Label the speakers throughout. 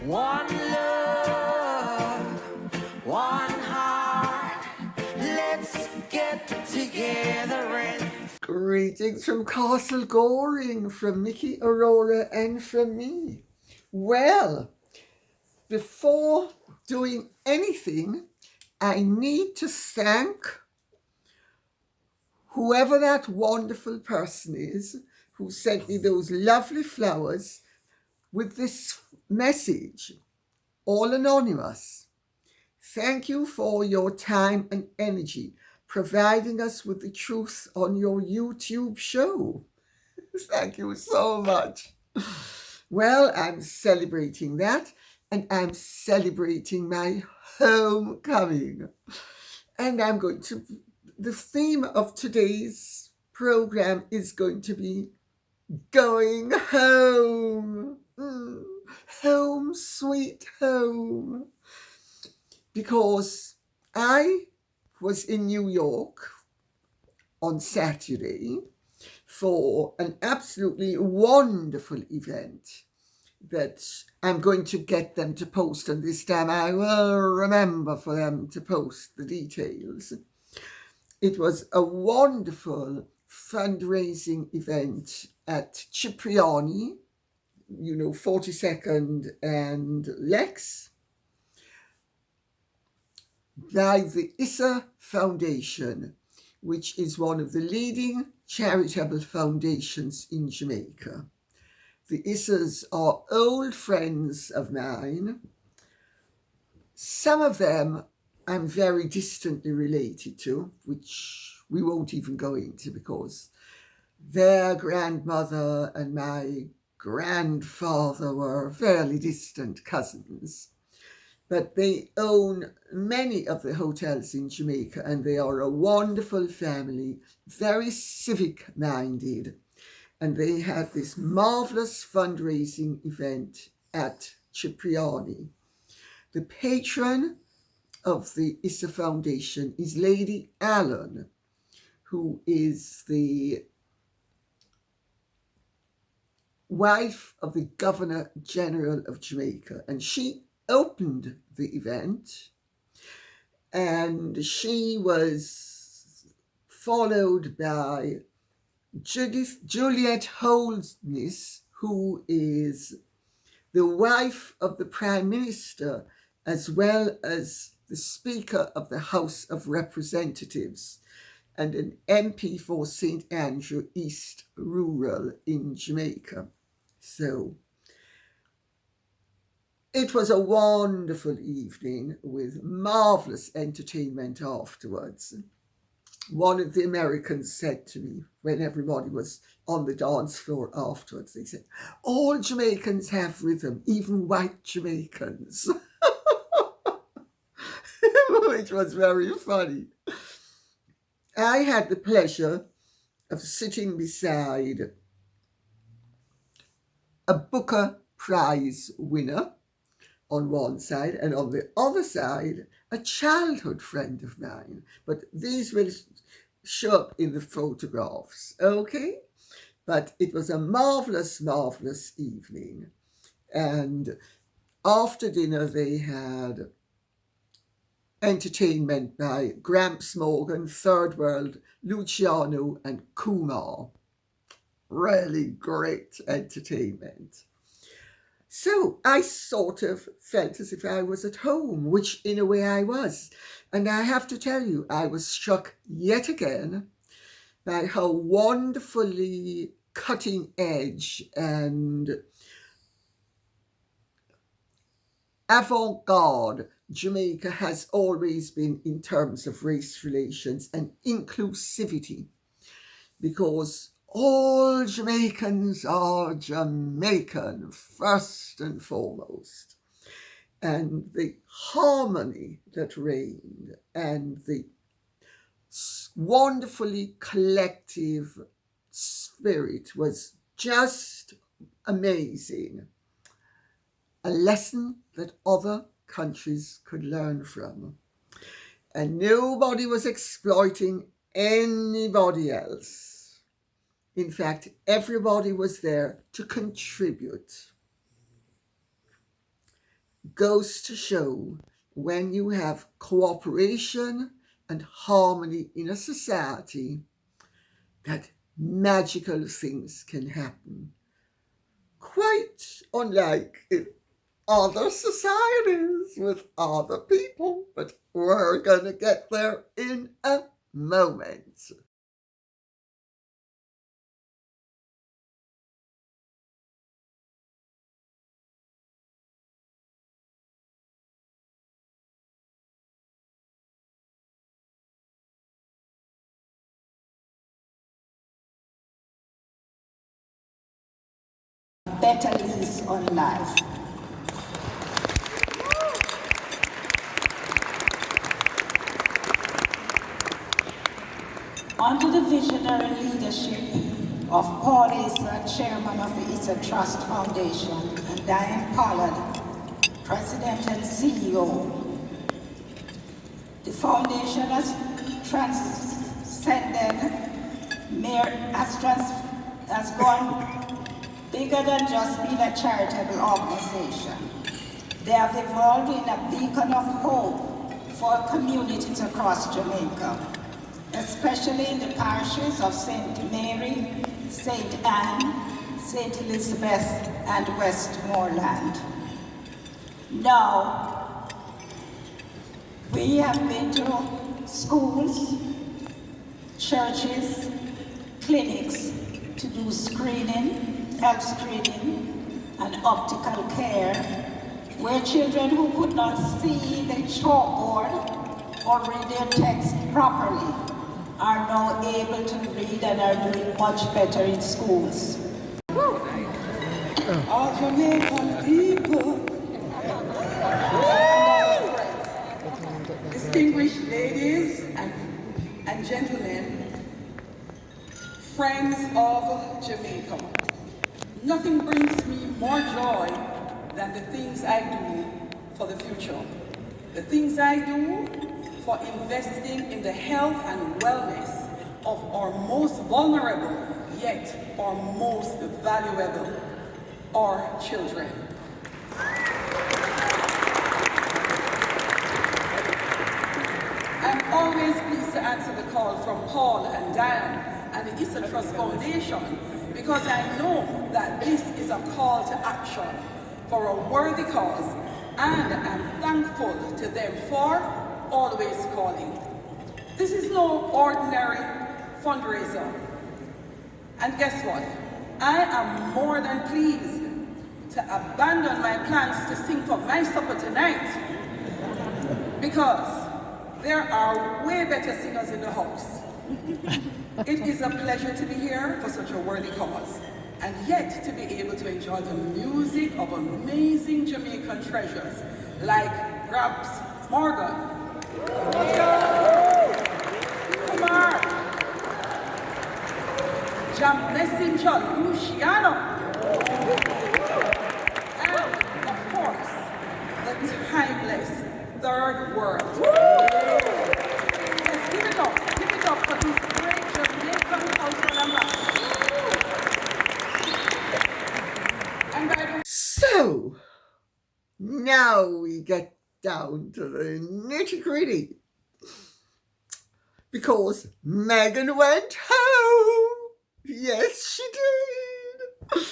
Speaker 1: One love, one heart, let's get together and...
Speaker 2: Greetings from Castle Goring, from Mickey, Aurora and from me. Well, before doing anything, I need to thank whoever that wonderful person is who sent me those lovely flowers with this message, all anonymous. Thank you for your time and energy, providing us with the truth on your YouTube show. Thank you so much. Well, I'm celebrating that, and I'm celebrating my homecoming. And the theme of today's program is going to be going home. Home, sweet home. Because I was in New York on Saturday for an absolutely wonderful event that I'm going to get them to post, and this time I will remember for them to post the details. It was a wonderful fundraising event at Cirpiani, 42nd and Lex, by the Issa Foundation, which is one of the leading charitable foundations in Jamaica. The Issas are old friends of mine. Some of them I'm very distantly related to, which we won't even go into because their grandmother and my grandfather were fairly distant cousins. But they own many of the hotels in Jamaica, and they are a wonderful family, very civic-minded. And they had this marvelous fundraising event at Cirpiani. The patron of the Issa Foundation is Lady Allen, who is the wife of the Governor General of Jamaica. And she opened the event, and she was followed by Juliet Holness, who is the wife of the Prime Minister as well as the Speaker of the House of Representatives and an MP for St. Andrew East Rural in Jamaica. So it was a wonderful evening with marvelous entertainment afterwards. One of the Americans said to me when everybody was on the dance floor afterwards, they said, all Jamaicans have rhythm, even white Jamaicans. Which was very funny. I had the pleasure of sitting beside a Booker Prize winner on one side, and on the other side, a childhood friend of mine. But these will show up in the photographs, okay? But it was a marvelous, marvelous evening. And after dinner, they had entertainment by Gramps Morgan, Third World, Luciano, and Kumar. Really great entertainment. So I sort of felt as if I was at home, which in a way I was. And I have to tell you, I was struck yet again by how wonderfully cutting edge and avant-garde Jamaica has always been in terms of race relations and inclusivity, because all Jamaicans are Jamaican first and foremost. And the harmony that reigned and the wonderfully collective spirit was just amazing. A lesson that other countries could learn from. And nobody was exploiting anybody else. In fact, everybody was there to contribute. goes to show when you have cooperation and harmony in a society that magical things can happen. Quite unlike in other societies with other people, but we're going to get there in a moment.
Speaker 3: Better lease on life. Under the visionary leadership of Paul Issa, chairman of the Issa Trust Foundation, and Diane Pollard, president and CEO, the foundation has has gone bigger than just being a charitable organization. They have evolved in a beacon of hope for communities across Jamaica, especially in the parishes of St. Mary, St. Anne, St. Elizabeth, and Westmoreland. Now, we have been to schools, churches, clinics to do screening, health screening, and optical care, where children who could not see the chalkboard or read their text properly are now able to read and are doing much better in schools. All Jamaican people, distinguished ladies and gentlemen, friends of Jamaica, nothing brings me more joy than the things I do for the future. The things I do for investing in the health and wellness of our most vulnerable, yet our most valuable, our children. I'm always pleased to answer the call from Paul and Diane and the Issa Trust Foundation, because I know that this is a call to action for a worthy cause, and I'm thankful to them for always calling. This is no ordinary fundraiser. And guess what? I am more than pleased to abandon my plans to sing for my supper tonight, because there are way better singers in the house. It is a pleasure to be here for such a worthy cause, and yet to be able to enjoy the music of amazing Jamaican treasures like Gramps Morgan, Kumar, Jam Messenger Luciano, and of course, the timeless Third World. Let's give it up for these great Jamaican cultural ambassadors. And by the
Speaker 2: So, now we get down to the nitty-gritty. Because Meghan went home. Yes, she did.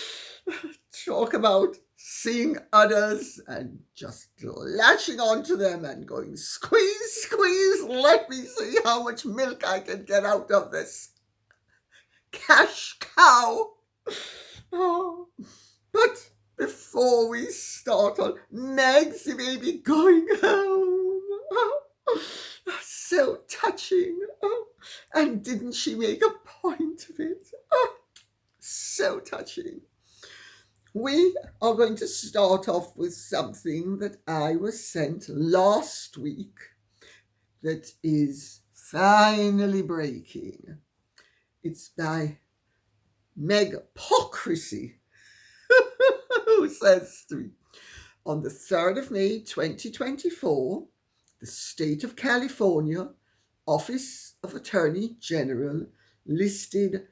Speaker 2: Talk about seeing others and just latching onto them and going, squeeze, squeeze, let me see how much milk I can get out of this cash cow. Oh. But before we start on Meg's baby going home, so touching. And didn't she make a point of it? So touching. We are going to start off with something that I was sent last week that is finally breaking. It's by Megapocracy, who says to me, on the 3rd of May 2024, the State of California Office of Attorney General listed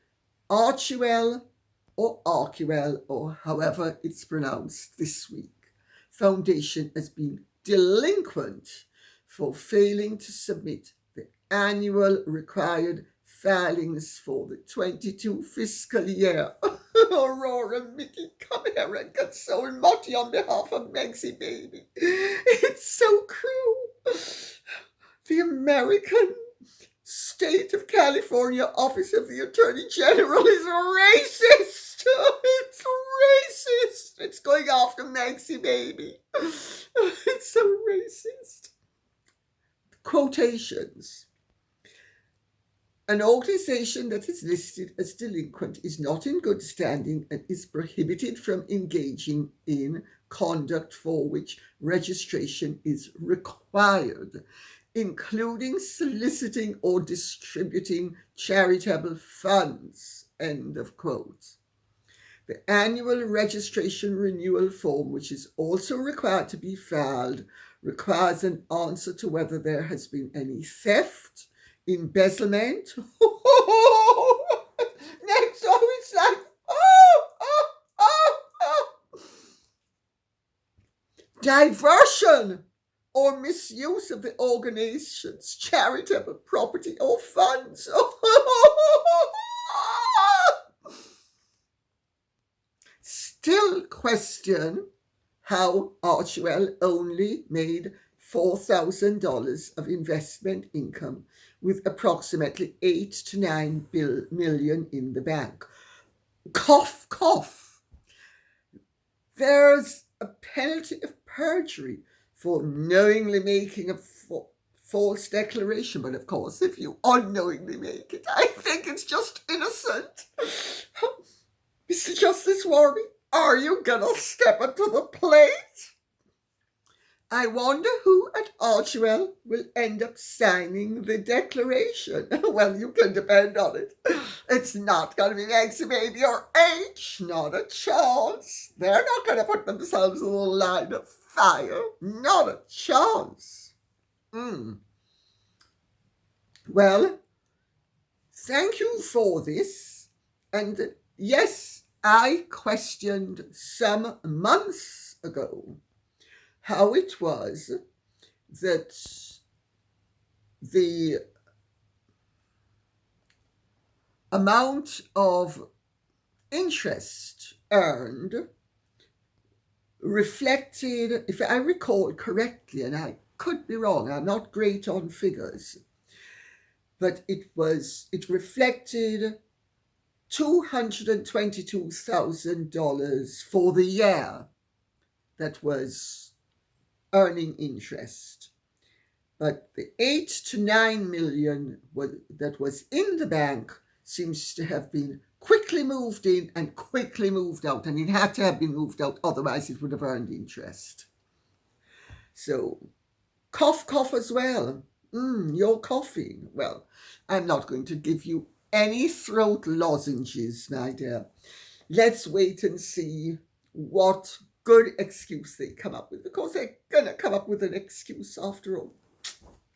Speaker 2: Archewell or Archewell, or however it's pronounced this week, Foundation as being delinquent for failing to submit the annual required filings for the 22 fiscal year. Aurora and Mickey, come here and console Motty on behalf of Megsie baby. It's so cruel. The American State of California Office of the Attorney General is racist. It's racist. It's going after Megsie baby. It's so racist. Quotations. An organization that is listed as delinquent is not in good standing and is prohibited from engaging in conduct for which registration is required, including soliciting or distributing charitable funds. End of quote. The annual registration renewal form, which is also required to be filed, requires an answer to whether there has been any theft, embezzlement. Next, it's like, diversion or misuse of the organization's charitable property or funds. Still question how Archewell only made $4,000 of investment income with approximately 8 to 9 million in the bank. Cough, cough. There's a penalty of perjury for knowingly making a false declaration, but of course, if you unknowingly make it, I think it's just innocent. Mr. Justice Warby, are you gonna step up to the plate? I wonder who at Archewell will end up signing the declaration. Well, you can depend on it. It's not going to be Megsie baby or H. Not a chance. They're not going to put themselves in the line of fire. Not a chance. Well, thank you for this. And yes, I questioned some months ago how it was that the amount of interest earned reflected, if I recall correctly, and I could be wrong, I'm not great on figures, but it reflected $222,000 for the year that was earning interest. But the 8 to 9 million that was in the bank seems to have been quickly moved in and quickly moved out, and it had to have been moved out, otherwise it would have earned interest. So, cough, cough as well. You're coughing. Well, I'm not going to give you any throat lozenges, my dear. Let's wait and see what good excuse they come up with, because they're going to come up with an excuse after all.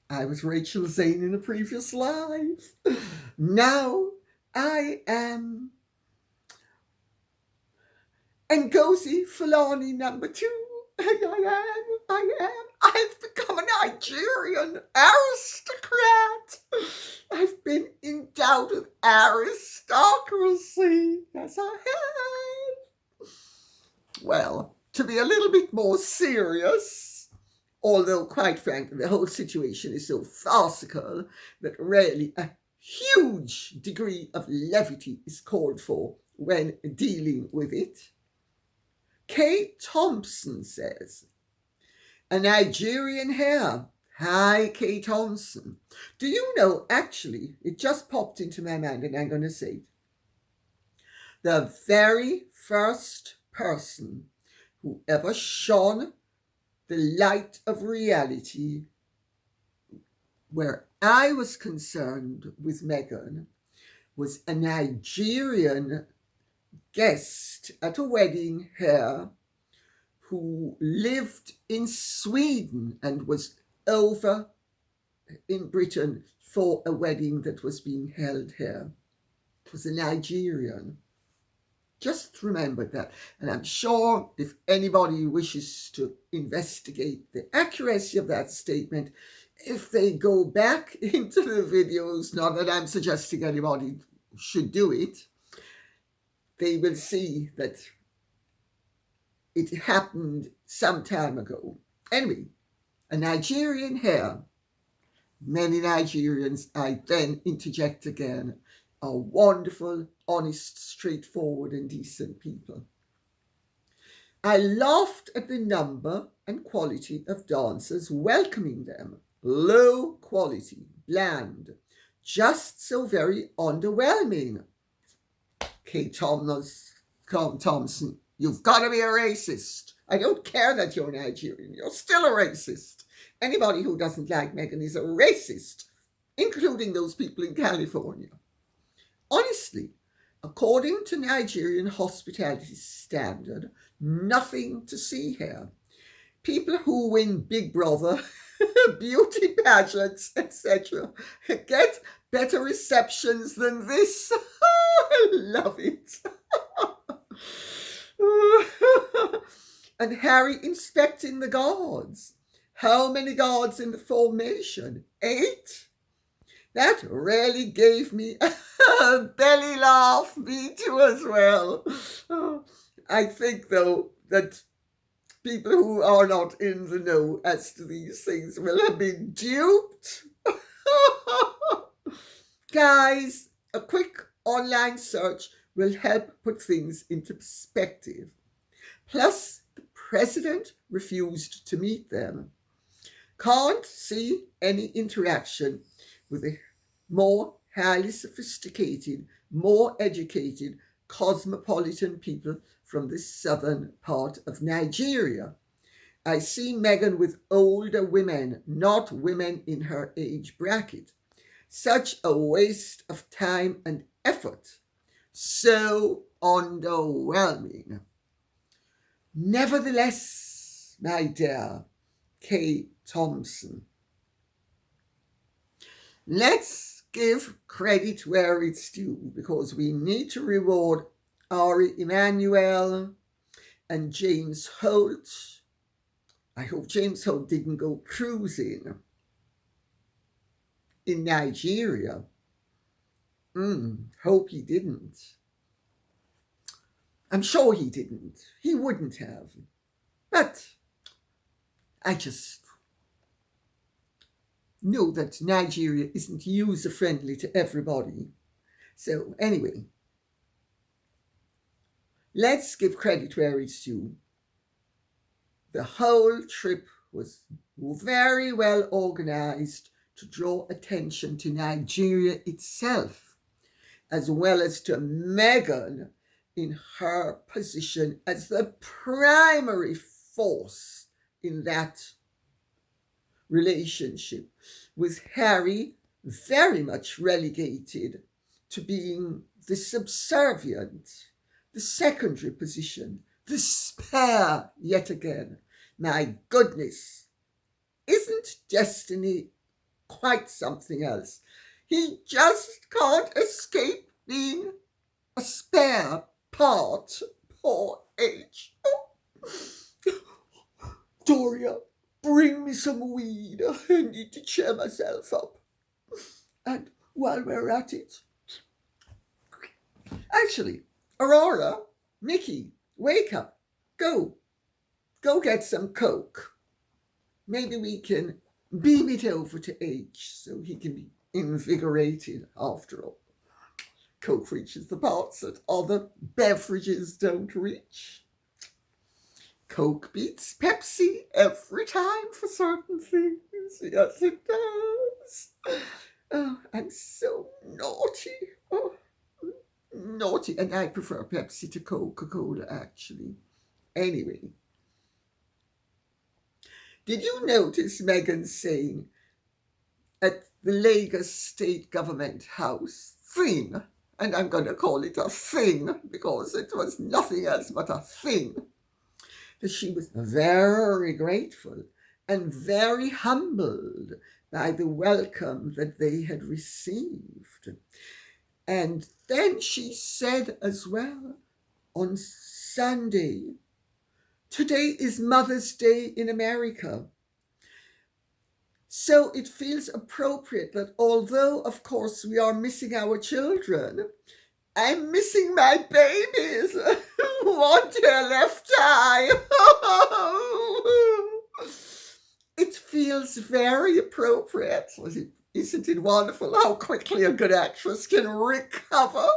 Speaker 2: I was Rachel Zane in a previous life. Now I am Ngozi Fulani number 2. I am. I've become a Nigerian aristocrat. I've been endowed with aristocracy. Yes, I have. Well, to be a little bit more serious, although quite frankly the whole situation is so farcical that really a huge degree of levity is called for when dealing with it. Kay Thompson says, a Nigerian hair. Hi, Kay Thompson. Do you know, actually, it just popped into my mind and I'm going to say it. The very first person who ever shone the light of reality where I was concerned with Meghan was a Nigerian guest at a wedding here who lived in Sweden and was over in Britain for a wedding that was being held here. It was a Nigerian. Just remember that. And I'm sure if anybody wishes to investigate the accuracy of that statement, if they go back into the videos, not that I'm suggesting anybody should do it, they will see that it happened some time ago. Anyway, a Nigerian hair. Many Nigerians, I then interject again, are wonderful, honest, straightforward and decent people. I laughed at the number and quality of dancers welcoming them. Low quality, bland, just so very underwhelming. K. Thompson, you've got to be a racist. I don't care that you're Nigerian. You're still a racist. Anybody who doesn't like Meghan is a racist, including those people in California. Honestly, according to Nigerian hospitality standard, nothing to see here. People who win Big Brother, beauty pageants, etc., get better receptions than this. I love it. And Harry inspecting the guards. How many guards in the formation? 8? That really gave me a belly laugh, me too as well. I think, though, that people who are not in the know as to these things will have been duped. Guys, a quick online search will help put things into perspective. Plus, the president refused to meet them. Can't see any interaction with the more highly sophisticated, more educated, cosmopolitan people from the southern part of Nigeria. I see Meghan with older women, not women in her age bracket. Such a waste of time and effort. So underwhelming. Nevertheless, my dear K. Thompson, let's give credit where it's due, because we need to reward Ari Emanuel and James Holt. I hope James Holt didn't go cruising in Nigeria. Hope he didn't. I'm sure he didn't. He wouldn't have. But I just know that Nigeria isn't user-friendly to everybody. So anyway, let's give credit where it's due. The whole trip was very well organized to draw attention to Nigeria itself, as well as to Meghan in her position as the primary force in that relationship, with Harry very much relegated to being the subservient, the secondary position, the spare yet again. My goodness, isn't destiny quite something else? He just can't escape being a spare part. Poor H. Doria, bring me some weed. I need to cheer myself up. And while we're at it, actually, Aurora, Mickey, wake up. Go get some Coke. Maybe we can beam it over to H so he can be invigorated after all. Coke reaches the parts that other beverages don't reach. Coke beats Pepsi every time for certain things. Yes, it does. Oh, I'm so naughty. Oh, naughty. And I prefer Pepsi to Coca-Cola, actually. Anyway, did you notice Meghan saying at the Lagos State Government House thing, and I'm going to call it a thing because it was nothing else but a thing, that she was very grateful and very humbled by the welcome that they had received. And then she said as well, on Sunday. Today is Mother's Day in America. So it feels appropriate that although, of course, we are missing our children, I'm missing my babies. One tear left eye. It feels very appropriate. Isn't it wonderful how quickly a good actress can recover,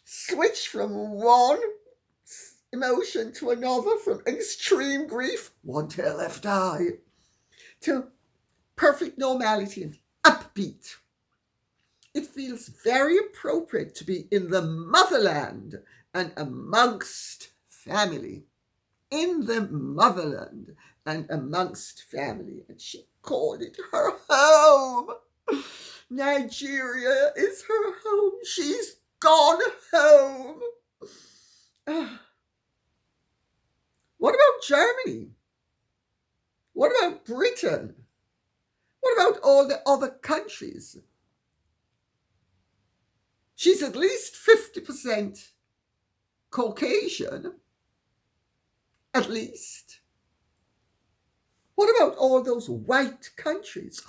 Speaker 2: switch from one emotion to another, from extreme grief, one tear left eye, to perfect normality and upbeat. It feels very appropriate to be in the motherland and amongst family. In the motherland and amongst family. And she called it her home. Nigeria is her home. She's gone home. What about Germany? What about Britain? What about all the other countries? She's at least 50% Caucasian. At least. What about all those white countries?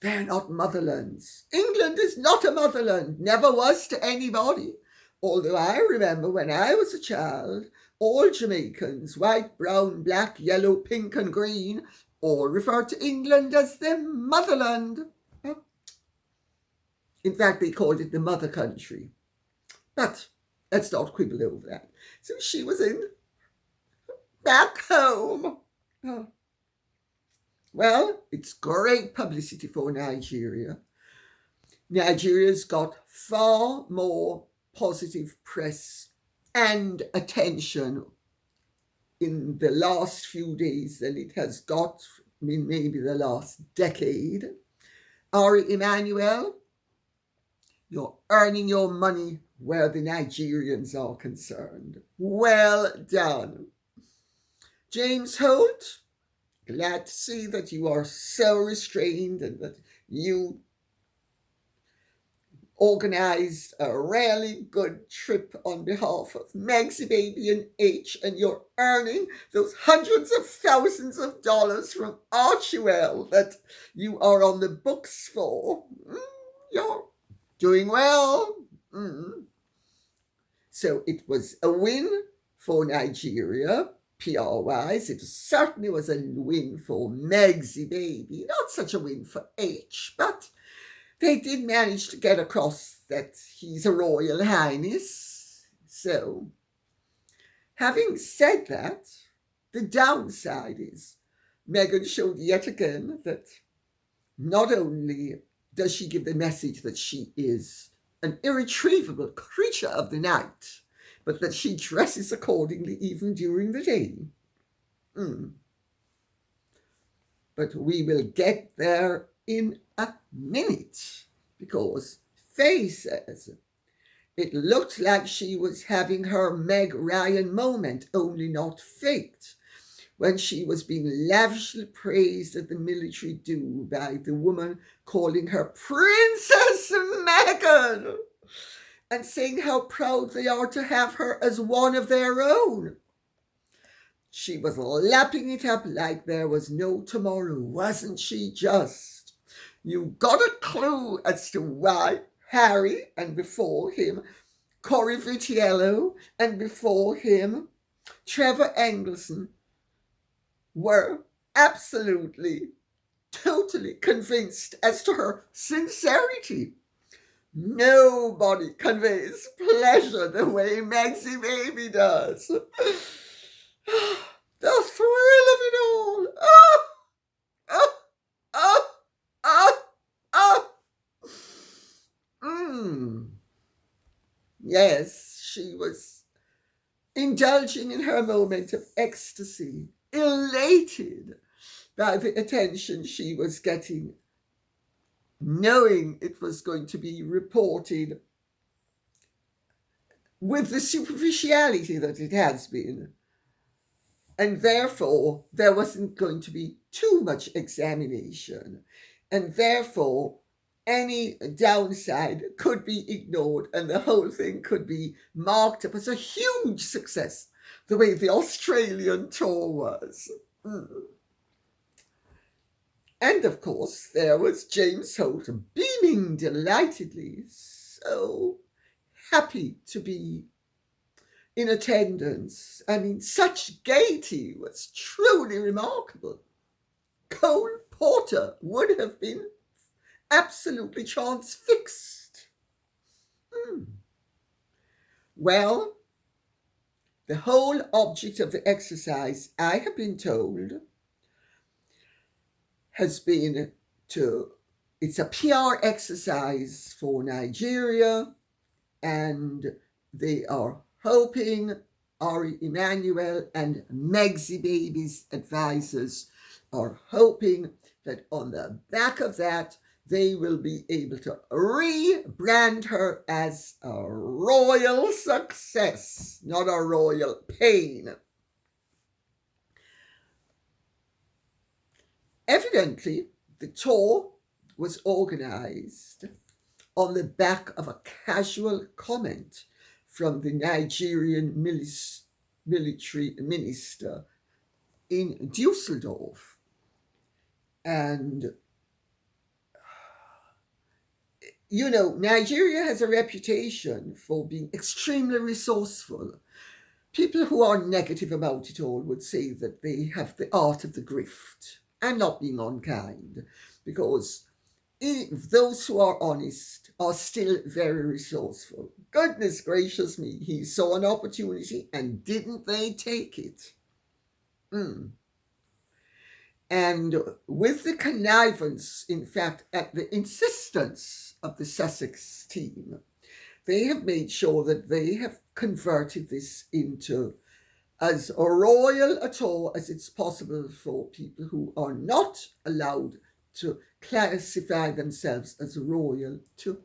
Speaker 2: They're not motherlands. England is not a motherland, never was to anybody. Although I remember when I was a child, all Jamaicans, white, brown, black, yellow, pink and green, all referred to England as their motherland. In fact, they called it the mother country. But let's not quibble over that. So she was back home. Well, it's great publicity for Nigeria. Nigeria's got far more positive press and attention in the last few days than it has got in maybe the last decade. Archewell, you're earning your money where the Nigerians are concerned. Well done. James Holt, glad to see that you are so restrained and that you organised a really good trip on behalf of Megsy Baby and H, and you're earning those hundreds of thousands of dollars from Archewell that you are on the books for. You're doing well. So it was a win for Nigeria, PR-wise. It certainly was a win for Megsy Baby. Not such a win for H, but they did manage to get across that he's a royal highness. So, having said that, the downside is Meghan showed yet again that not only does she give the message that she is an irretrievable creature of the night, but that she dresses accordingly even during the day. But we will get there in a minute, because Faye says it looked like she was having her Meg Ryan moment, only not faked, when she was being lavishly praised at the military do by the woman calling her Princess Meghan and saying how proud they are to have her as one of their own. She was lapping it up like there was no tomorrow, wasn't she just? You got a clue as to why Harry, and before him Corey Vitiello, and before him Trevor Engelson, were absolutely, totally convinced as to her sincerity. Nobody conveys pleasure the way Megsy Baby does. The thrill of it all. Yes, she was indulging in her moment of ecstasy, elated by the attention she was getting, knowing it was going to be reported with the superficiality that it has been. And therefore, there wasn't going to be too much examination. And therefore, any downside could be ignored and the whole thing could be marked up as a huge success, the way the Australian tour was. And of course, there was James Holt beaming delightedly, so happy to be in attendance. I mean, such gaiety was truly remarkable. Cole Porter would have been absolutely transfixed. Well, the whole object of the exercise, I have been told, has been it's a PR exercise for Nigeria, and they are hoping Ari Emanuel and Megsy Baby's advisors are hoping that on the back of that, they will be able to rebrand her as a royal success, not a royal pain. Evidently, the tour was organized on the back of a casual comment from the Nigerian military minister in Dusseldorf. And, you know, Nigeria has a reputation for being extremely resourceful. People who are negative about it all would say that they have the art of the grift. I'm not being unkind, because those who are honest are still very resourceful. Goodness gracious me, he saw an opportunity and didn't they take it? And with the connivance, in fact, at the insistence of the Sussex team, they have made sure that they have converted this into as royal a tour as it's possible for people who are not allowed to classify themselves as royal to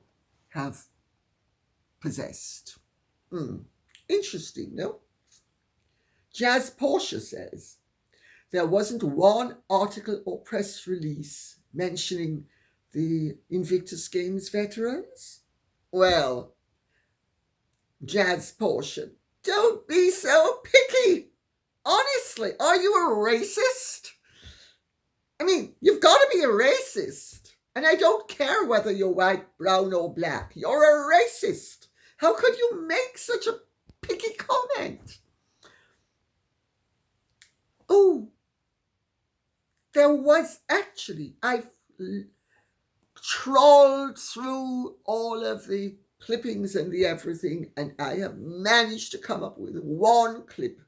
Speaker 2: have possessed. Interesting, no? Jazz Portia says, there wasn't one article or press release mentioning the Invictus Games veterans? Well, Jazz Portia, don't be so picky. Honestly, are you a racist? I mean, you've got to be a racist. And I don't care whether you're white, brown, or black. You're a racist. How could you make such a picky comment? Oh, there was actually, I've trawled through all of the clippings and the everything, and I have managed to come up with one clip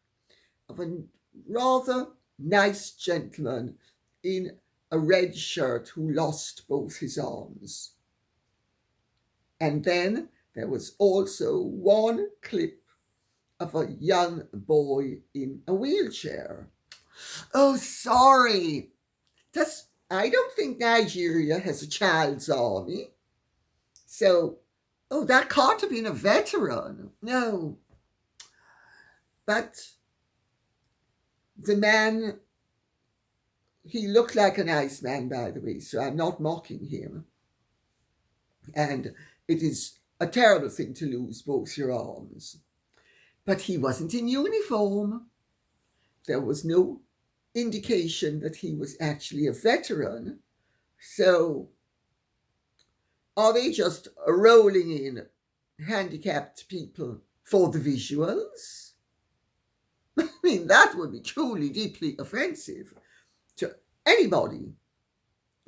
Speaker 2: of a rather nice gentleman in a red shirt who lost both his arms. And then there was also one clip of a young boy in a wheelchair. Oh, sorry. I don't think Nigeria has a child's army. So, that can't have been a veteran. No. But the man, he looked like a nice man, by the way, so I'm not mocking him. And it is a terrible thing to lose both your arms. But he wasn't in uniform. There was no indication that he was actually a veteran. So, are they just rolling in handicapped people for the visuals? I mean, that would be truly deeply offensive to anybody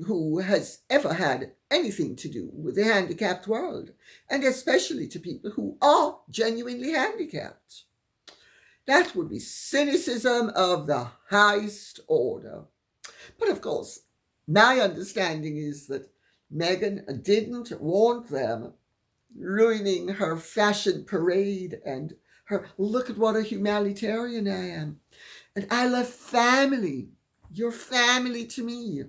Speaker 2: who has ever had anything to do with the handicapped world, and especially to people who are genuinely handicapped. That would be cynicism of the highest order. But of course, my understanding is that Meghan didn't want them ruining her fashion parade and her, look at what a humanitarian I am. And I love family. You're family to me.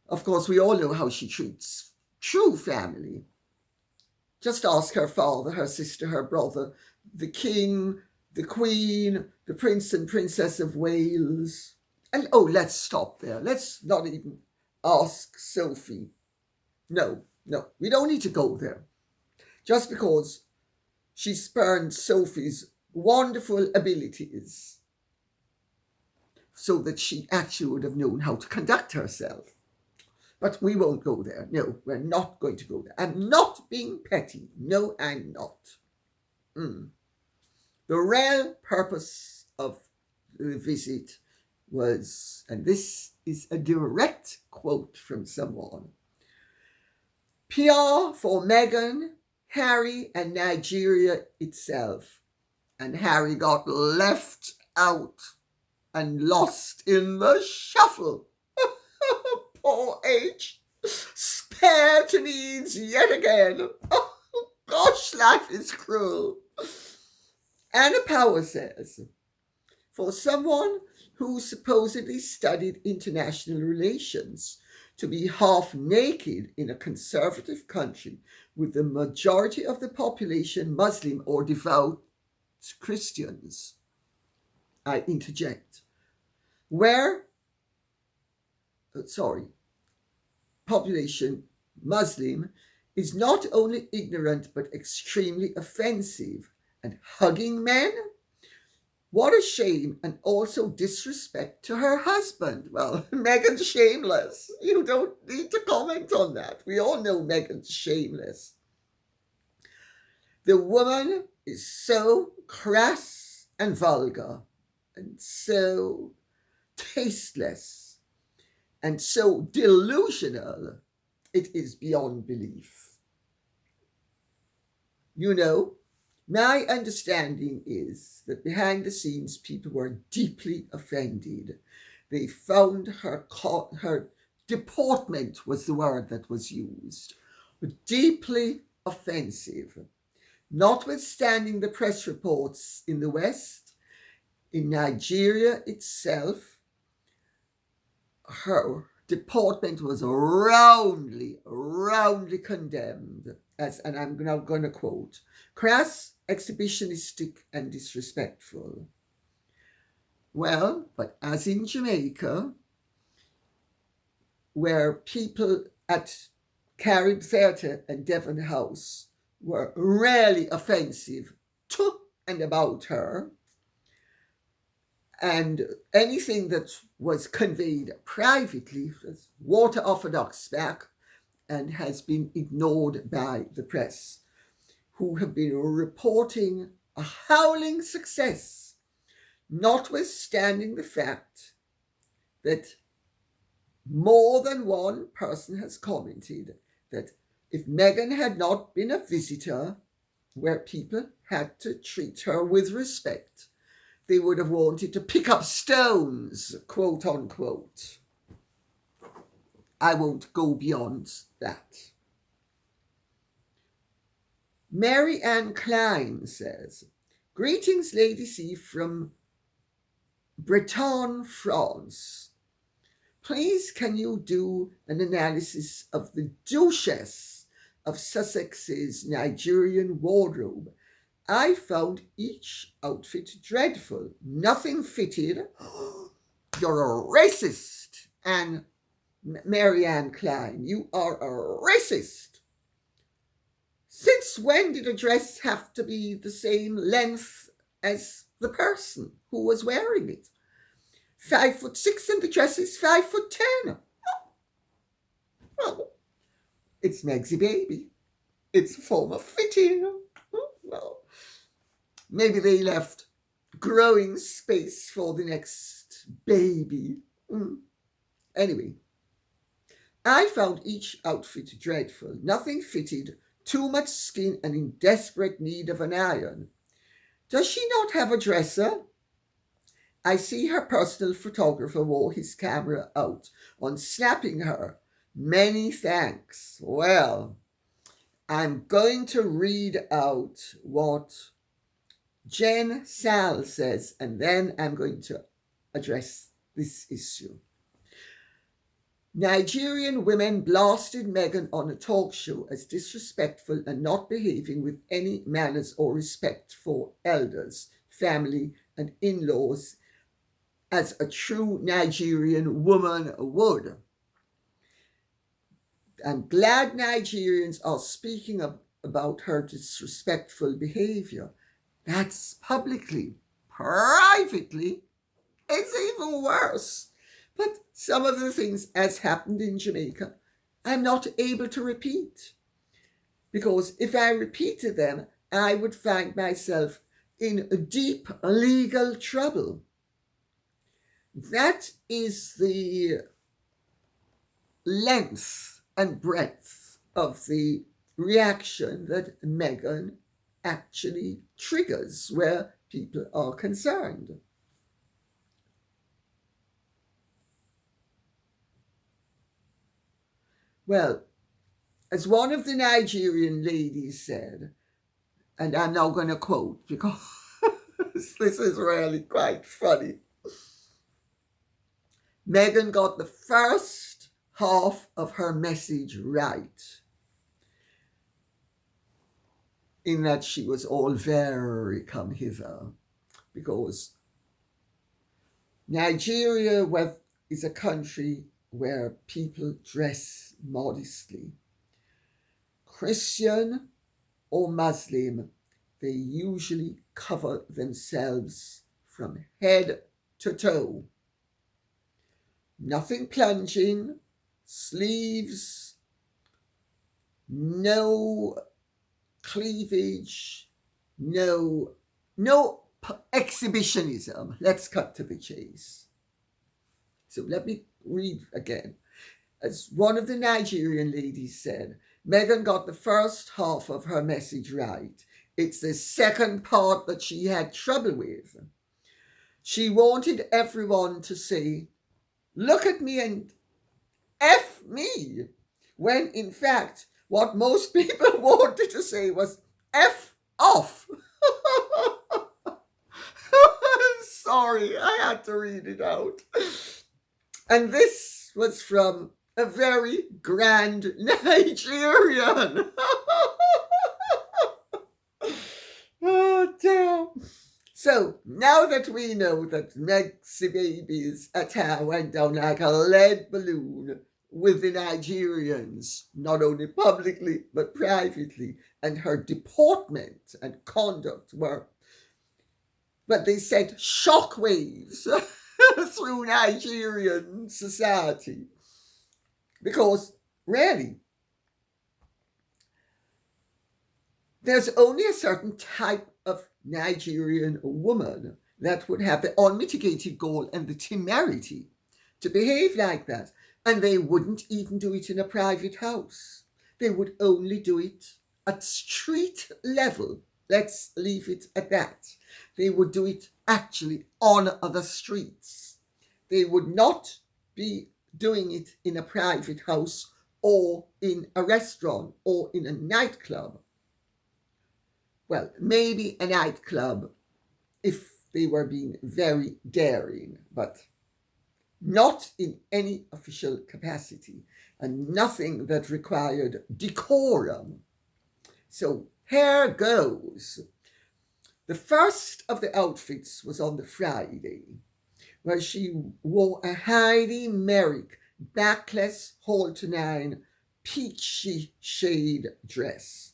Speaker 2: Of course, we all know how she treats true family. Just ask her father, her sister, her brother, the king, the queen, the prince and princess of Wales. And let's stop there. Let's not even ask Sophie. No, we don't need to go there. Just because she spurned Sophie's wonderful abilities so that she actually would have known how to conduct herself. But we won't go there. No, we're not going to go there. I'm not being petty. No, I'm not. The real purpose of the visit was, and this is a direct quote from someone, PR for Meghan, Harry, and Nigeria itself. And Harry got left out and lost in the shuffle. Poor H. Spare to needs yet again. Oh, gosh, life is cruel. Anna Power says, for someone who supposedly studied international relations, to be half naked in a conservative country with the majority of the population Muslim or devout Christians, I interject, population Muslim is not only ignorant but extremely offensive, and hugging men? What a shame, and also disrespect to her husband. Well, Meghan's shameless. You don't need to comment on that. We all know Meghan's shameless. The woman is so crass and vulgar, and so tasteless, and so delusional, it is beyond belief. You know, my understanding is that behind the scenes, people were deeply offended. They found her deportment was the word that was used, deeply offensive. Notwithstanding the press reports in the West, in Nigeria itself, her deportment was roundly condemned as, and I'm now going to quote, crass, exhibitionistic, and disrespectful. Well, but as in Jamaica, where people at Carib Theatre and Devon House were rarely offensive to and about her, and anything that was conveyed privately was water off a duck's back and has been ignored by the press, who have been reporting a howling success, notwithstanding the fact that more than one person has commented that if Meghan had not been a visitor where people had to treat her with respect, they would have wanted to pick up stones, quote unquote. I won't go beyond that. Mary Ann Klein says, greetings, Lady C from Breton, France. Please, can you do an analysis of the Duchess of Sussex's Nigerian wardrobe? I found each outfit dreadful. Nothing fitted. You're a racist. And Mary Ann Klein, you are a racist. Since when did a dress have to be the same length as the person who was wearing it? 5'6" and the dress is 5'10". Well, it's Meg's baby. It's a form of fitting. Well, maybe they left growing space for the next baby. Anyway, I found each outfit dreadful. Nothing fitted, too much skin, and in desperate need of an iron. Does she not have a dresser? I see her personal photographer wore his camera out on snapping her. Many thanks. Well, I'm going to read out what Jen Sal says, and then I'm going to address this issue. Nigerian women blasted Meghan on a talk show as disrespectful and not behaving with any manners or respect for elders, family, and in-laws as a true Nigerian woman would. I'm glad Nigerians are speaking about her disrespectful behavior. That's publicly. Privately, it's even worse. But some of the things, as happened in Jamaica, I'm not able to repeat. Because if I repeated them, I would find myself in deep legal trouble. That is the length and breadth of the reaction that Meghan actually triggers where people are concerned. Well, as one of the Nigerian ladies said, and I'm now going to quote because this is really quite funny. Meghan got the first half of her message right, in that she was all very come hither, because Nigeria is a country where people dress modestly. Christian or Muslim, they usually cover themselves from head to toe. Nothing plunging, sleeves, no cleavage, no exhibitionism. Let's cut to the chase. So let me read again. As one of the Nigerian ladies said, Meghan got the first half of her message right. It's the second part that she had trouble with. She wanted everyone to say, "Look at me and F me," when in fact what most people wanted to say was F off. Sorry, I had to read it out. And this was from a very grand Nigerian. Oh, damn. So, now that we know that Meg's baby's attire went down like a lead balloon with the Nigerians, not only publicly but privately, and her deportment and conduct were, but they sent shockwaves through Nigerian society. Because, really, there's only a certain type of Nigerian woman that would have the unmitigated gall and the temerity to behave like that. And they wouldn't even do it in a private house. They would only do it at street level. Let's leave it at that. They would do it actually on the streets. They would not be doing it in a private house or in a restaurant or in a nightclub. Well, maybe a nightclub if they were being very daring, but not in any official capacity, and nothing that required decorum. So here goes. The first of the outfits was on the Friday, where she wore a Heidi Merrick backless halter-9 peachy shade dress,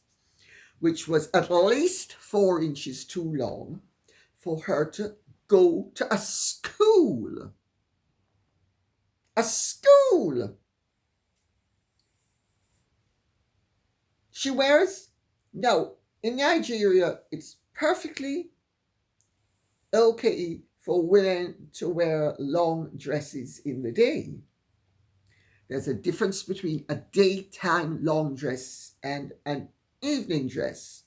Speaker 2: which was at least 4 inches too long for her to go to a school. A school! She wears, now, in Nigeria, it's perfectly okay for women to wear long dresses in the day. There's a difference between a daytime long dress and an evening dress.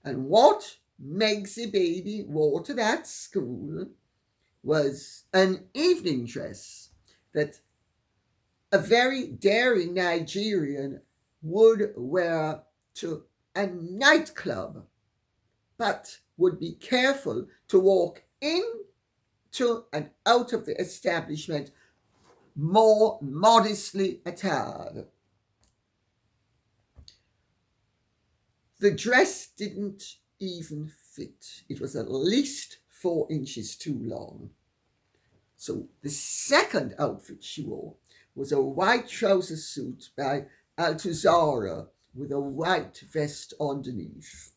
Speaker 2: And what Meg's baby wore to that school was an evening dress that a very daring Nigerian would wear to a nightclub, but would be careful to walk into and out of the establishment more modestly attired. The dress didn't even fit. It was at least 4 inches too long. So the second outfit she wore was a white trouser suit by Altuzara with a white vest underneath.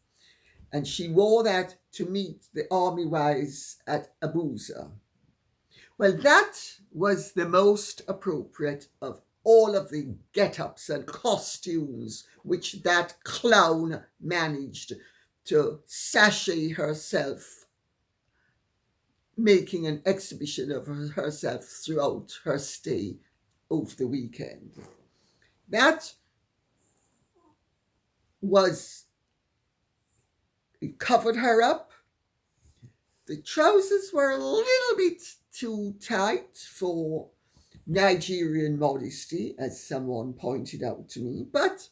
Speaker 2: And she wore that to meet the army wives at Abuja. Well, that was the most appropriate of all of the get-ups and costumes which that clown managed to sashay herself, making an exhibition of herself throughout her stay over the weekend. That was, it covered her up. The trousers were a little bit too tight for Nigerian modesty, as someone pointed out to me, but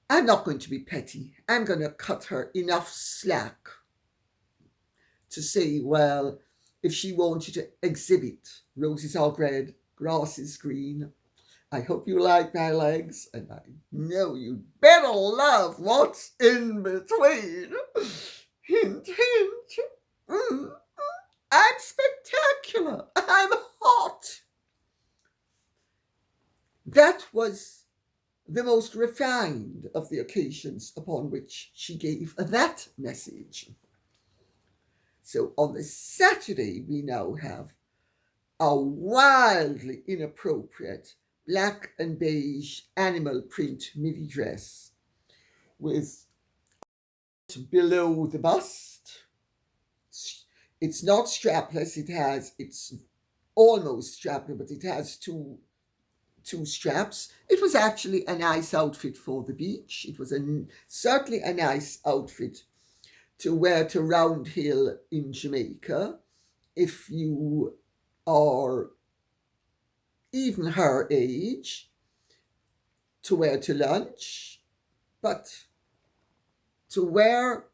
Speaker 2: I'm not going to be petty. I'm going to cut her enough slack to say, well, if she wanted to exhibit roses are red, grass is green, I hope you like my legs, and I know you'd better love what's in between. Hint, hint. I'm spectacular. I'm hot. That was the most refined of the occasions upon which she gave that message. So on the Saturday, we now have a wildly inappropriate black and beige animal print midi dress with below the bust. It's not strapless, it's almost strapless, but it has two straps. It was actually a nice outfit for the beach. It was certainly a nice outfit to wear to Round Hill in Jamaica if you are even her age, to wear to lunch, but to wear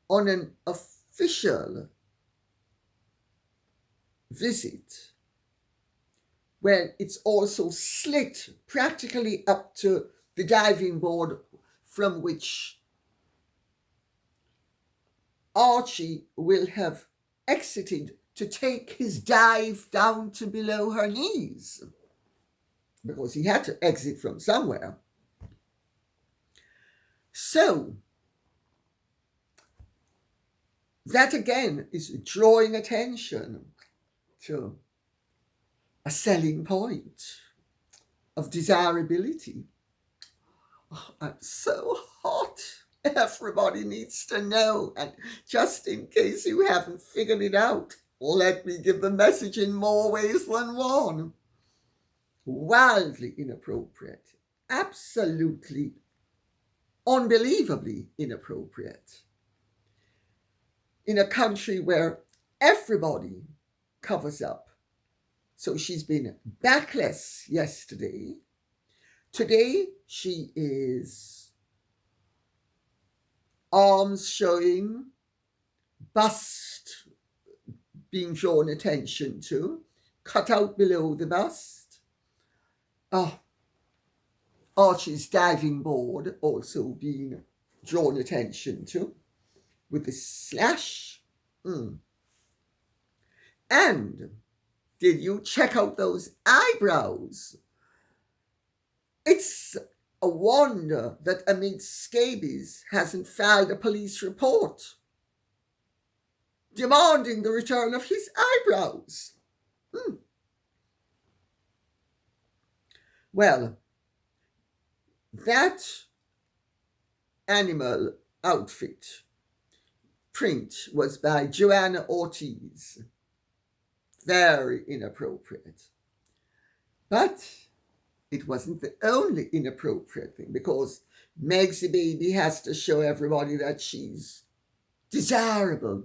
Speaker 2: on an official visit when it's also slit practically up to the diving board from which Archie will have exited to take his dive down to below her knees, because he had to exit from somewhere. So, that again is drawing attention to a selling point of desirability. Oh, I'm so hot. Everybody needs to know. And just in case you haven't figured it out, let me give the message in more ways than one. Wildly inappropriate. Absolutely, unbelievably inappropriate. In a country where everybody covers up. So she's been backless yesterday. Today she is arms showing, bust being drawn attention to, cut out below the bust. Archie's diving board also being drawn attention to with the slash. And did you check out those eyebrows? It's a wonder that Amit Scabies hasn't filed a police report demanding the return of his eyebrows. Well, that animal outfit print was by Joanna Ortiz. Very inappropriate. But it wasn't the only inappropriate thing, because Meg's baby has to show everybody that she's desirable,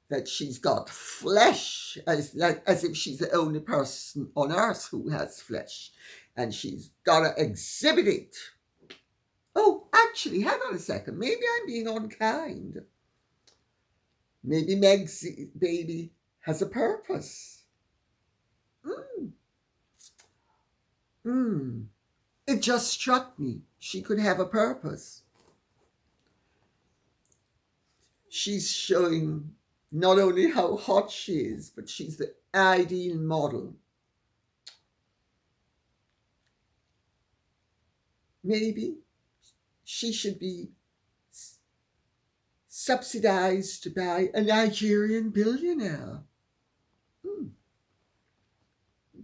Speaker 2: that she's got flesh, as if she's the only person on earth who has flesh, and she's got to exhibit it. Oh, actually, hang on a second. Maybe I'm being unkind. Maybe Meg's baby has a purpose. It just struck me. She could have a purpose. She's showing not only how hot she is, but she's the ideal model maybe she should be subsidized by a Nigerian billionaire.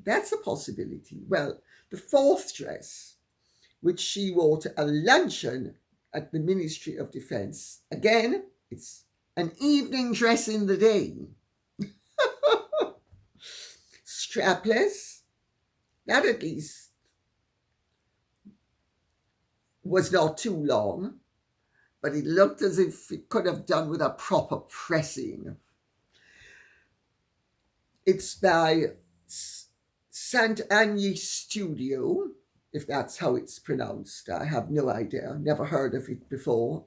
Speaker 2: That's a possibility. Well, the fourth dress, which she wore to a luncheon at the Ministry of Defense, again, it's an evening dress in the day. Strapless, that at least was not too long, but it looked as if it could have done with a proper pressing. It's by St. Agnes Studio, if that's how it's pronounced. I have no idea, never heard of it before.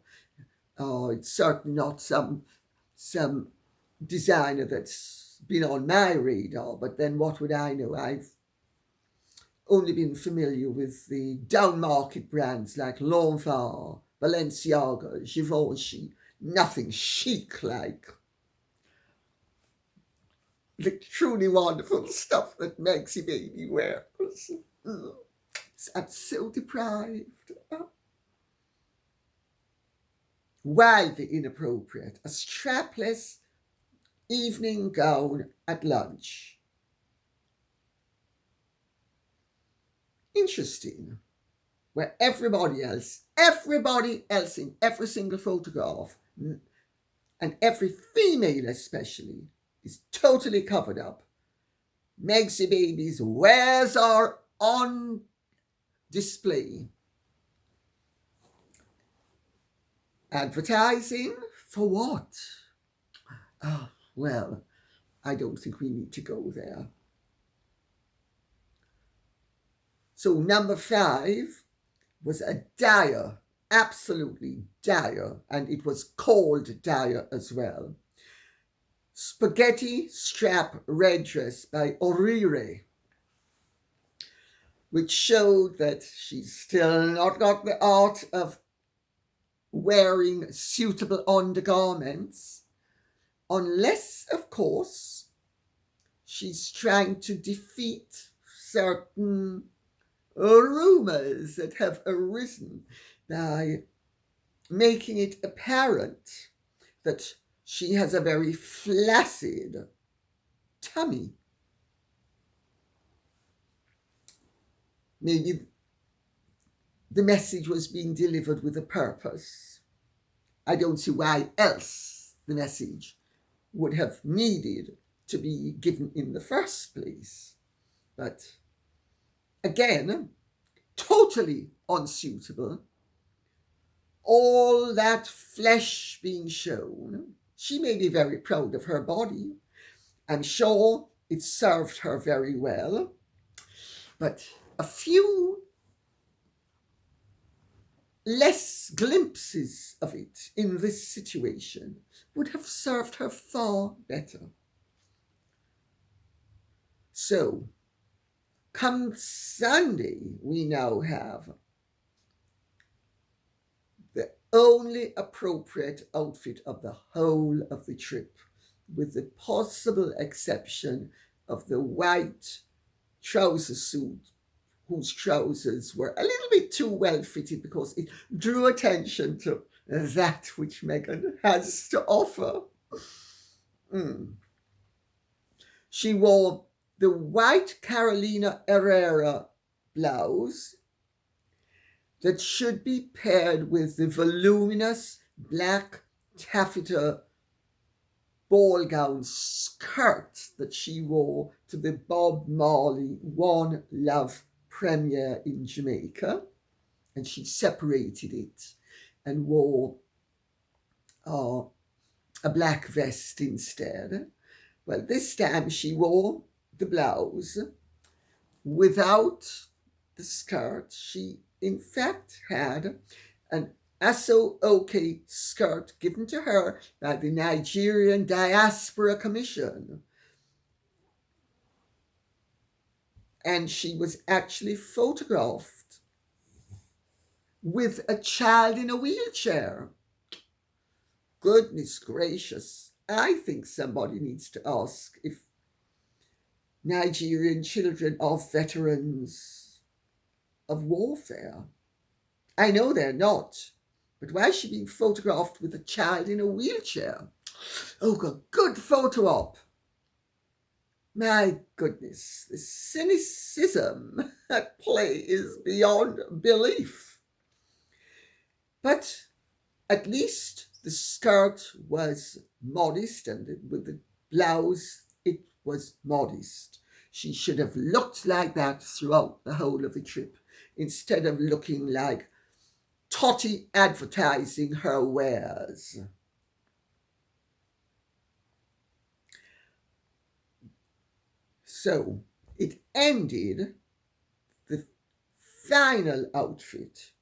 Speaker 2: It's certainly not some designer that's been on my radar, but then what would I know? I've only been familiar with the down-market brands like Lanvin, Balenciaga, Givenchy, nothing chic like the truly wonderful stuff that Maxie Baby wears. I'm so deprived. Wildly inappropriate. A strapless evening gown at lunch. Interesting. Where everybody else in every single photograph, and every female especially, is totally covered up. Maxie Baby's wares are on display. Advertising for what? Oh, well, I don't think we need to go there. So number 5 was a dire, absolutely dire, and it was called dire as well. Spaghetti strap red dress by Orire, which showed that she's still not got the art of wearing suitable undergarments, unless, of course, she's trying to defeat certain rumors that have arisen by making it apparent that she has a very flaccid tummy. Maybe the message was being delivered with a purpose. I don't see why else the message would have needed to be given in the first place. But again, totally unsuitable. All that flesh being shown. She may be very proud of her body. I'm sure it served her very well. But a few less glimpses of it in this situation would have served her far better. So, come Sunday, we now have the only appropriate outfit of the whole of the trip, with the possible exception of the white trouser suit, whose trousers were a little bit too well fitted because it drew attention to that which Meghan has to offer. She wore the white Carolina Herrera blouse that should be paired with the voluminous black taffeta ball gown skirt that she wore to the Bob Marley One Love premiere in Jamaica, and she separated it and wore a black vest instead. Well, this time she wore the blouse without the skirt. She, in fact, had an Aso-Oke skirt given to her by the Nigerian Diaspora Commission. And she was actually photographed with a child in a wheelchair. Goodness gracious. I think somebody needs to ask if Nigerian children are veterans of warfare. I know they're not. But why is she being photographed with a child in a wheelchair? Oh, good photo op. My goodness, the cynicism at play is beyond belief. But at least the skirt was modest, and with the blouse it was modest. She should have looked like that throughout the whole of the trip, instead of looking like Totty advertising her wares. So it ended the final outfit,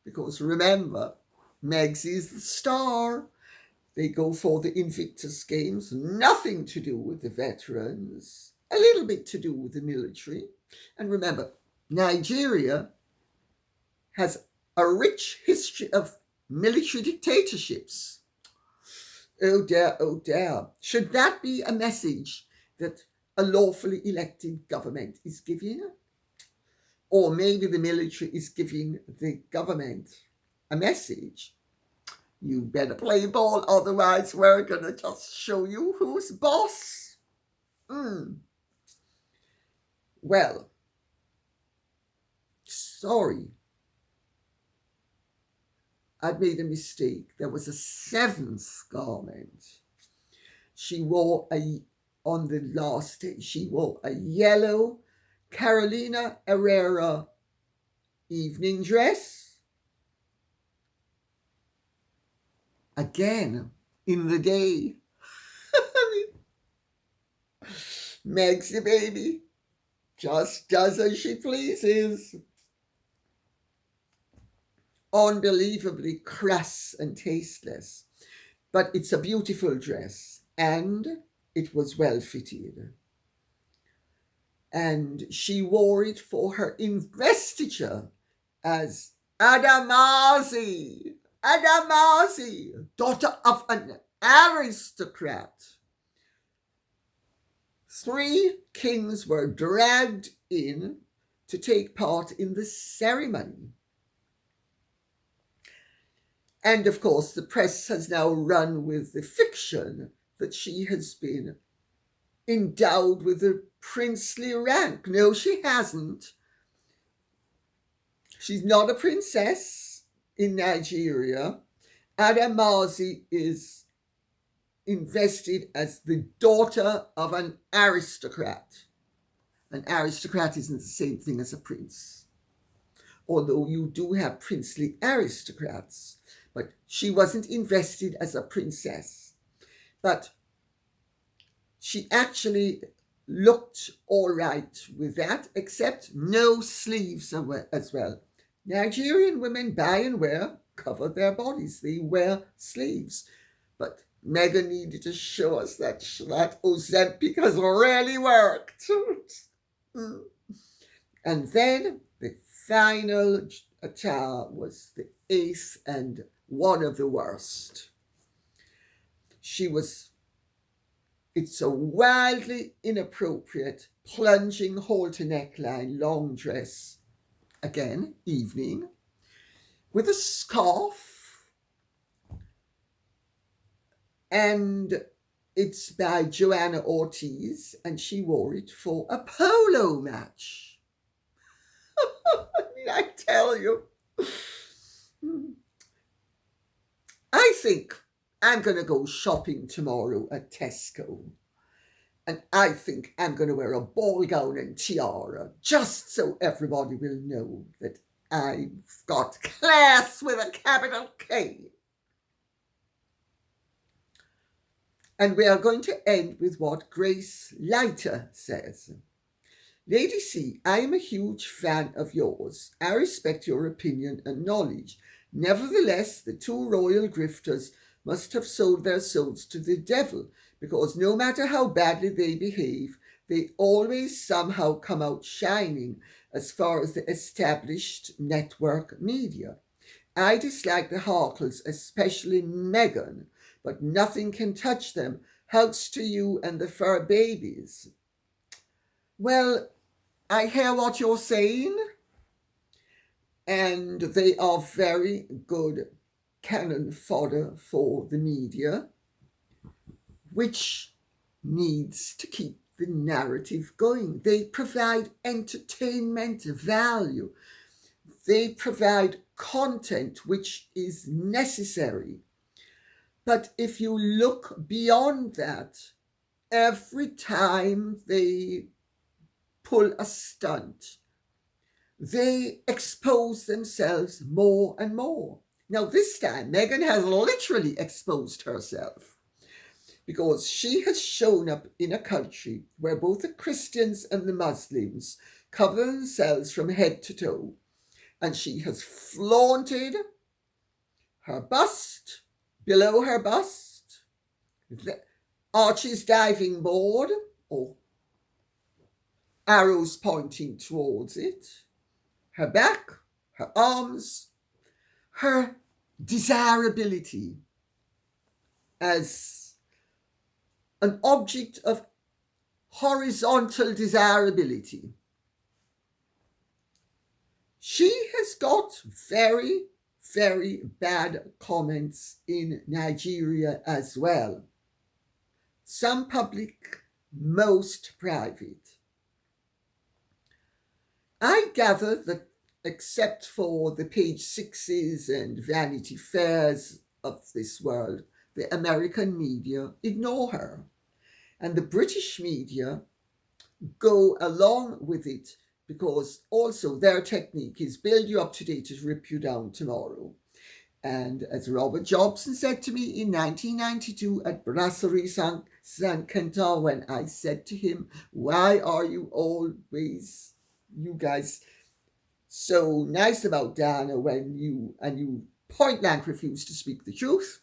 Speaker 2: because remember, Megs is the star. They go for the Invictus Games, nothing to do with the veterans, a little bit to do with the military. And remember, Nigeria has a rich history of military dictatorships. Oh dear, oh dear. Should that be a message that a lawfully elected government is giving? Or maybe the military is giving the government a message. You better play ball, otherwise we're going to just show you who's boss. Well, sorry. I'd made a mistake. There was a seventh garment. She wore on the last day, she wore a yellow Carolina Herrera evening dress. Again, in the day. Meg's the baby. Just does as she pleases. Unbelievably crass and tasteless. But it's a beautiful dress, and it was well fitted. And she wore it for her investiture as Adamazi, daughter of an aristocrat. 3 kings were dragged in to take part in the ceremony. And of course, the press has now run with the fiction that she has been endowed with a princely rank. No, she hasn't. She's not a princess in Nigeria. Adamazi is invested as the daughter of an aristocrat. An aristocrat isn't the same thing as a prince, although you do have princely aristocrats. But she wasn't invested as a princess. But she actually looked all right with that, except no sleeves as well. Nigerian women buy and wear, cover their bodies. They wear sleeves. But Meghan needed to show us that Ozempic has really worked. And then the final attire was the 8th and one of the worst. It's a wildly inappropriate plunging halter neckline long dress, again, evening, with a scarf, and it's by Joanna Ortiz, and she wore it for a polo match. I tell you. I think I'm going to go shopping tomorrow at Tesco. And I think I'm going to wear a ball gown and tiara, just so everybody will know that I've got class with a capital K. And we are going to end with what Grace Leiter says. Lady C, I am a huge fan of yours. I respect your opinion and knowledge. Nevertheless, the 2 royal grifters must have sold their souls to the devil, because no matter how badly they behave, they always somehow come out shining as far as the established network media. I dislike the Harkles, especially Meghan, but nothing can touch them. Hugs to you and the fur babies. Well, I hear what you're saying, and they are very good cannon fodder for the media, which needs to keep the narrative going. They provide entertainment value. They provide content which is necessary. But if you look beyond that, every time they pull a stunt, they expose themselves more and more. Now, this time, Meghan has literally exposed herself, because she has shown up in a country where both the Christians and the Muslims cover themselves from head to toe, and she has flaunted her bust, below her bust, Archie's diving board, or arrows pointing towards it, her back, her arms, her desirability as an object of horizontal desirability. She has got very, very bad comments in Nigeria as well. Some public, most private. I gather that except for the page sixes and Vanity Fairs of this world, the American media ignore her. And the British media go along with it, because also their technique is build you up today to rip you down tomorrow. And as Robert Jobson said to me in 1992 at Brasserie Saint Quentin, when I said to him, why are you always, you guys, so nice about Diana when you point blank refuse to speak the truth?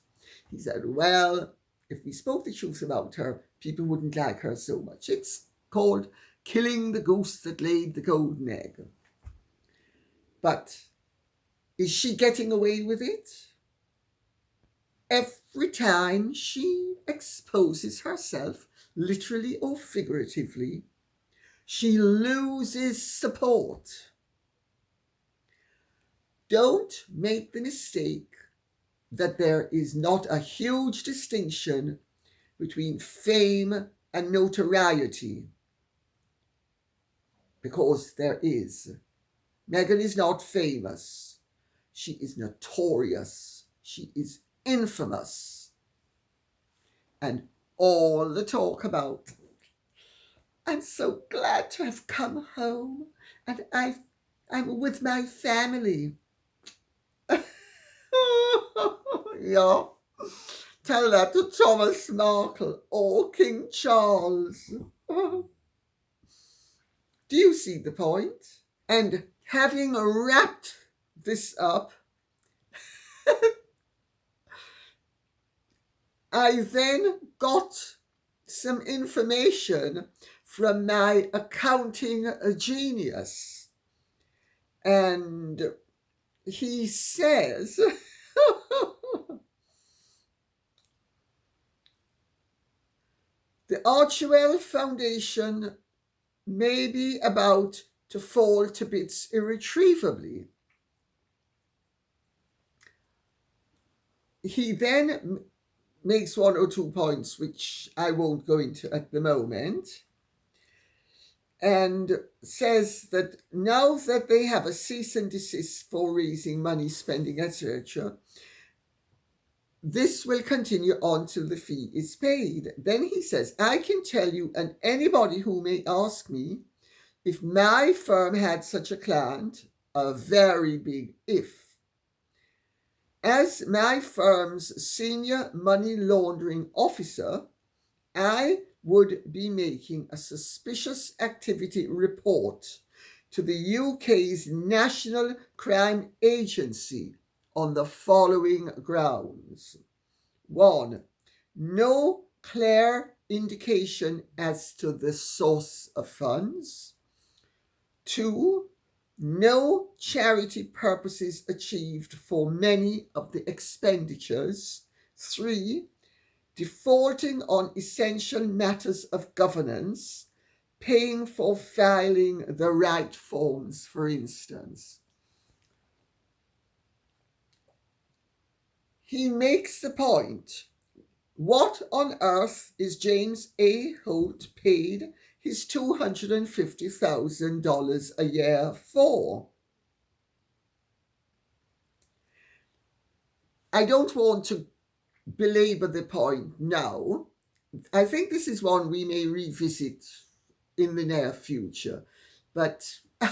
Speaker 2: He said, well, if we spoke the truth about her, people wouldn't like her so much. It's called killing the goose that laid the golden egg. But is she getting away with it? Every time she exposes herself, literally or figuratively, she loses support. Don't make the mistake that there is not a huge distinction between fame and notoriety, because there is. Meghan is not famous. She is notorious. She is infamous. And all the talk about, I'm so glad to have come home and I'm with my family. Yeah, tell that to Thomas Markle or King Charles. Do you see the point? And having wrapped this up, I then got some information from my accounting genius. And he says the Archewell Foundation may be about to fall to bits irretrievably. He then makes one or two points which I won't go into at the moment, and says that now that they have a cease and desist for raising money, spending, etc., this will continue on till the fee is paid. Then he says, I can tell you and anybody who may ask me, if my firm had such a client, a very big if, as my firm's senior money laundering officer, I would be making a suspicious activity report to the UK's National Crime Agency on the following grounds. 1. No clear indication as to the source of funds. 2. No charity purposes achieved for many of the expenditures. 3. Defaulting on essential matters of governance, paying for filing the right forms, for instance. he makes the point, what on earth is James A. Holt paid his $250,000 a year for? I don't want to belabor the point now. I think this is one we may revisit in the near future, but I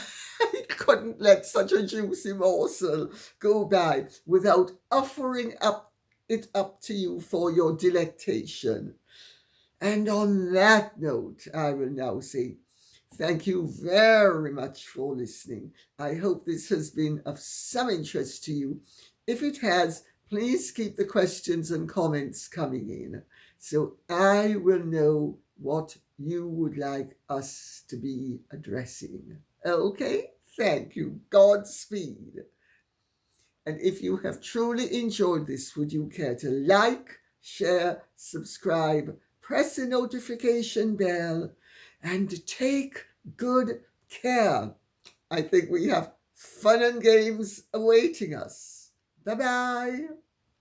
Speaker 2: couldn't let such a juicy morsel go by without offering it up to you for your delectation. And on that note, I will now say thank you very much for listening. I hope this has been of some interest to you. If it has, please keep the questions and comments coming in so I will know what you would like us to be addressing. Okay? Thank you. Godspeed. And if you have truly enjoyed this, would you care to like, share, subscribe, press the notification bell, and take good care? I think we have fun and games awaiting us. Bye-bye.